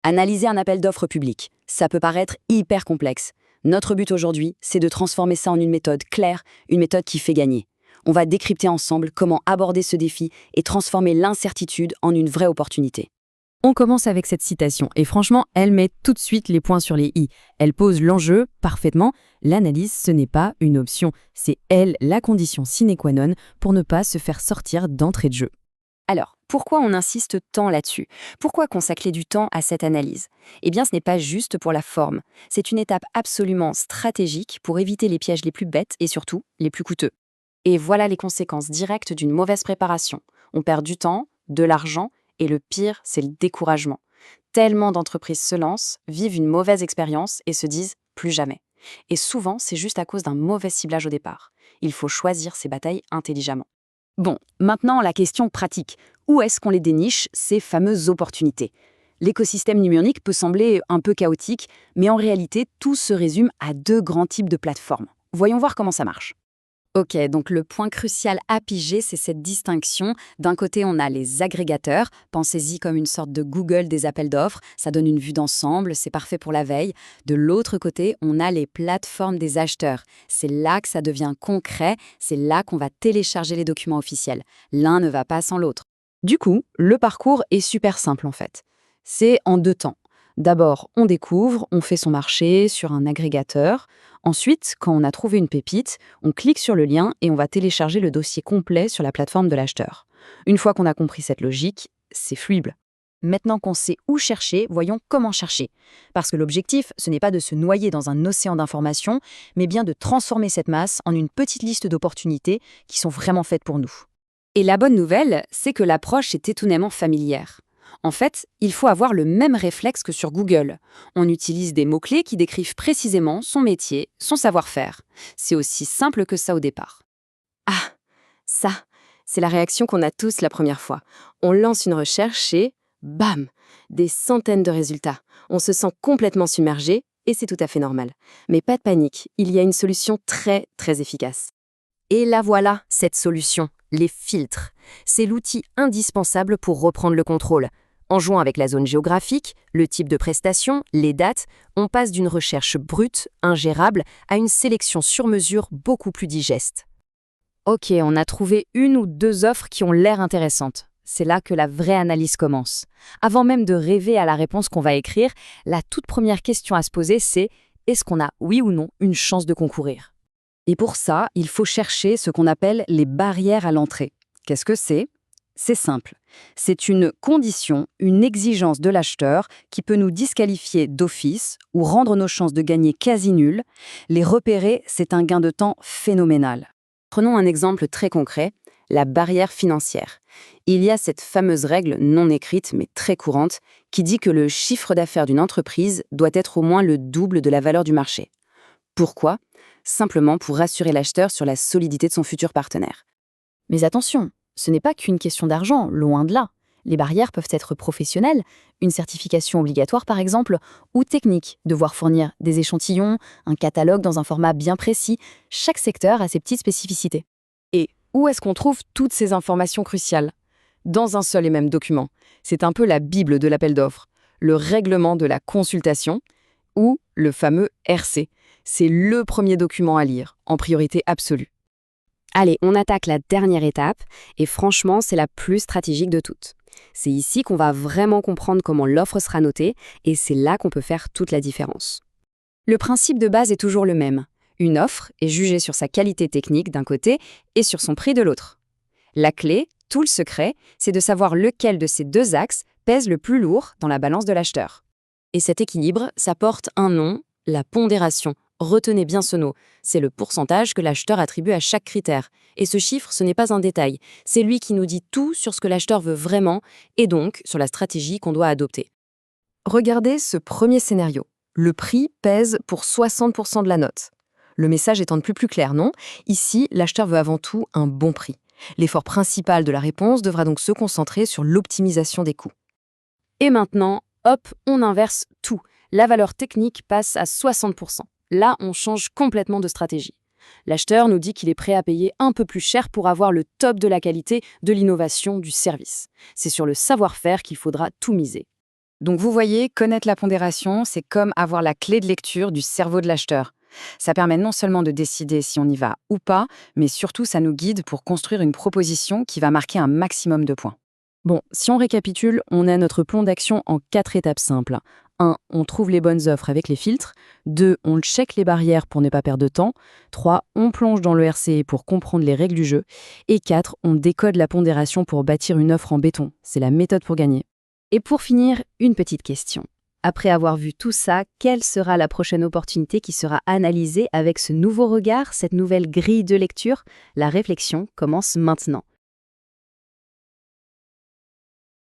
Analyser un appel d'offres public, ça peut paraître hyper complexe. Notre but aujourd'hui, c'est de transformer ça en une méthode claire, une méthode qui fait gagner. On va décrypter ensemble comment aborder ce défi et transformer l'incertitude en une vraie opportunité. On commence avec cette citation, et franchement, elle met tout de suite les points sur les i. Elle pose l'enjeu parfaitement. L'analyse, ce n'est pas une option, c'est elle la condition sine qua non pour ne pas se faire sortir d'entrée de jeu. Alors, pourquoi on insiste tant là-dessus? Pourquoi consacrer du temps à cette analyse? Eh bien, ce n'est pas juste pour la forme. C'est une étape absolument stratégique pour éviter les pièges les plus bêtes et surtout les plus coûteux. Et voilà les conséquences directes d'une mauvaise préparation. On perd du temps, de l'argent, et le pire, c'est le découragement. Tellement d'entreprises se lancent, vivent une mauvaise expérience et se disent « plus jamais ». Et souvent, c'est juste à cause d'un mauvais ciblage au départ. Il faut choisir ses batailles intelligemment. Bon, maintenant la question pratique. Où est-ce qu'on les déniche, ces fameuses opportunités? L'écosystème numérique peut sembler un peu chaotique, mais en réalité, tout se résume à 2 grands types de plateformes. Voyons voir comment ça marche. Ok, donc le point crucial à piger, c'est cette distinction. D'un côté, on a les agrégateurs. Pensez-y comme une sorte de Google des appels d'offres. Ça donne une vue d'ensemble, c'est parfait pour la veille. De l'autre côté, on a les plateformes des acheteurs. C'est là que ça devient concret, c'est là qu'on va télécharger les documents officiels. L'un ne va pas sans l'autre. Du coup, le parcours est super simple en fait. C'est en 2 temps. D'abord, on découvre, on fait son marché sur un agrégateur. Ensuite, quand on a trouvé une pépite, on clique sur le lien et on va télécharger le dossier complet sur la plateforme de l'acheteur. Une fois qu'on a compris cette logique, c'est fluide. Maintenant qu'on sait où chercher, voyons comment chercher. Parce que l'objectif, ce n'est pas de se noyer dans un océan d'informations, mais bien de transformer cette masse en une petite liste d'opportunités qui sont vraiment faites pour nous. Et la bonne nouvelle, c'est que l'approche est étonnamment familière. En fait, il faut avoir le même réflexe que sur Google. On utilise des mots-clés qui décrivent précisément son métier, son savoir-faire. C'est aussi simple que ça au départ. Ah, ça, c'est la réaction qu'on a tous la première fois. On lance une recherche et bam, des centaines de résultats. On se sent complètement submergé et c'est tout à fait normal. Mais pas de panique, il y a une solution très, très efficace. Et la voilà, cette solution, les filtres. C'est l'outil indispensable pour reprendre le contrôle. En jouant avec la zone géographique, le type de prestation, les dates, on passe d'une recherche brute, ingérable, à une sélection sur mesure beaucoup plus digeste. Ok, on a trouvé 1 ou 2 offres qui ont l'air intéressantes. C'est là que la vraie analyse commence. Avant même de rêver à la réponse qu'on va écrire, la toute première question à se poser, c'est est-ce qu'on a, oui ou non, une chance de concourir? Et pour ça, il faut chercher ce qu'on appelle les barrières à l'entrée. Qu'est-ce que c'est? C'est simple. C'est une condition, une exigence de l'acheteur qui peut nous disqualifier d'office ou rendre nos chances de gagner quasi nulles. Les repérer, c'est un gain de temps phénoménal. Prenons un exemple très concret, la barrière financière. Il y a cette fameuse règle non écrite mais très courante qui dit que le chiffre d'affaires d'une entreprise doit être au moins le double de la valeur du marché. Pourquoi? Simplement pour rassurer l'acheteur sur la solidité de son futur partenaire. Mais attention, ce n'est pas qu'une question d'argent, loin de là. Les barrières peuvent être professionnelles, une certification obligatoire par exemple, ou technique, devoir fournir des échantillons, un catalogue dans un format bien précis. Chaque secteur a ses petites spécificités. Et où est-ce qu'on trouve toutes ces informations cruciales? Dans un seul et même document. C'est un peu la Bible de l'appel d'offres. Le règlement de la consultation, ou le fameux RC. C'est le premier document à lire, en priorité absolue. Allez, on attaque la dernière étape, et franchement, c'est la plus stratégique de toutes. C'est ici qu'on va vraiment comprendre comment l'offre sera notée, et c'est là qu'on peut faire toute la différence. Le principe de base est toujours le même. Une offre est jugée sur sa qualité technique d'un côté et sur son prix de l'autre. La clé, tout le secret, c'est de savoir lequel de ces 2 axes pèse le plus lourd dans la balance de l'acheteur. Et cet équilibre, ça porte un nom, la pondération. Retenez bien ce mot, c'est le pourcentage que l'acheteur attribue à chaque critère. Et ce chiffre, ce n'est pas un détail, c'est lui qui nous dit tout sur ce que l'acheteur veut vraiment et donc sur la stratégie qu'on doit adopter. Regardez ce premier scénario. Le prix pèse pour 60% de la note. Le message étant de plus clair, non? Ici, l'acheteur veut avant tout un bon prix. L'effort principal de la réponse devra donc se concentrer sur l'optimisation des coûts. Et maintenant, hop, on inverse tout. La valeur technique passe à 60%. Là, on change complètement de stratégie. L'acheteur nous dit qu'il est prêt à payer un peu plus cher pour avoir le top de la qualité, de l'innovation, du service. C'est sur le savoir-faire qu'il faudra tout miser. Donc vous voyez, connaître la pondération, c'est comme avoir la clé de lecture du cerveau de l'acheteur. Ça permet non seulement de décider si on y va ou pas, mais surtout ça nous guide pour construire une proposition qui va marquer un maximum de points. Bon, si on récapitule, on a notre plan d'action en 4 étapes simples. 1. On trouve les bonnes offres avec les filtres. 2. On check les barrières pour ne pas perdre de temps. 3. On plonge dans le RCE pour comprendre les règles du jeu. Et 4. On décode la pondération pour bâtir une offre en béton. C'est la méthode pour gagner. Et pour finir, une petite question. Après avoir vu tout ça, quelle sera la prochaine opportunité qui sera analysée avec ce nouveau regard, cette nouvelle grille de lecture? La réflexion commence maintenant.